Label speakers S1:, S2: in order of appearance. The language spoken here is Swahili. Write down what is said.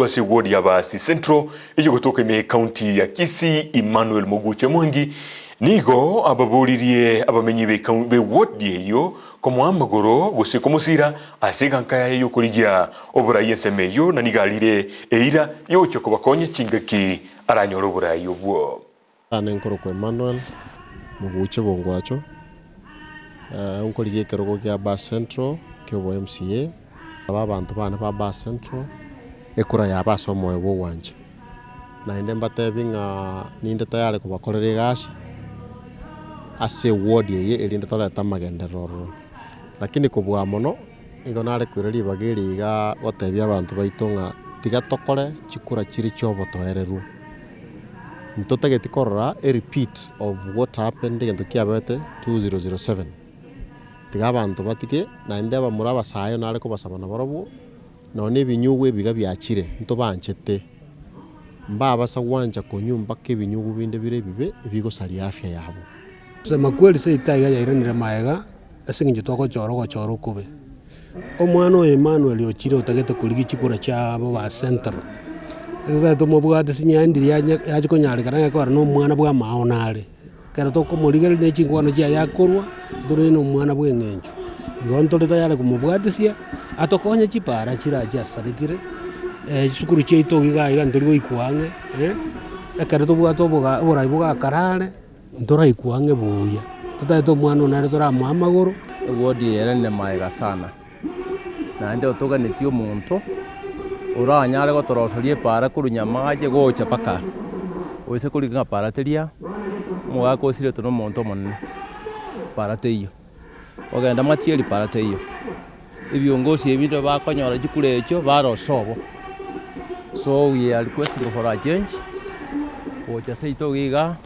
S1: ase ward ya Basi Central iyo gutoka ime county ya Kisii. Emmanuel Muguche Mwangi nigo ababuririe abamenyi be ward yeyo komwamagoro gusiko musira asiga nkaya yo kurigia oburayi ensemeyo na nigalire eira yocho kubakonye chingaki aranyoro oburayi obwo.
S2: Ane nkoro kwa Emmanuel Muguche Bongwacho unkorigie kerogo kya Basi Central kyo MCA abantu bana ba Basi Central ekura ya basomo ebo wanje na inde mbatebinga ninde tayari kubakorera gasi ase ward ye elinde toleta magenderoro lakini kubwa mono igonare kwireri bagiriga gotebya abantu baitonga tiga tokore chikura chiri chobo toereru ntotageti korora a repeat of what happened in the Kiabete 2007 tiga abantu batike na inde bamuraba sayo nare ko basabana barobo none binyugwe biga byachire ntobanchete mbaba sawanja konyumba ke binyugu binde bire bibe bigo sari afya yabo.
S3: Sema kweli se itaiga iranira maega asinge toko choro kube omwana Emmanuel ochire utagete kuligi chikura cha Basi Central eza tomobwate sinyandiri yaje konyarikana ko no mwana bwa maonare kera to komurigere ne chingwano cha yakorwa dore no mwana bwa ngenjo igonto leta yale kumubwatisia atokonya chipara chira jasarikire sukuru cheito giga ndori ikwange kera to bwato boga ora boga karare ndora ikwange buya tutaito mwana nare tora mwamagoro
S4: wodi yerene maega sana na ndio toga netio muntu uranyare gotorosarie para kurunyamaje gocha paka oise kuriga para teria mwako sire tono muntu monne para teyo ogenda matieri para teyo ibiongozi ebindo bakonyora gikurecho barosobo so we are requesting for a change ocha seito giga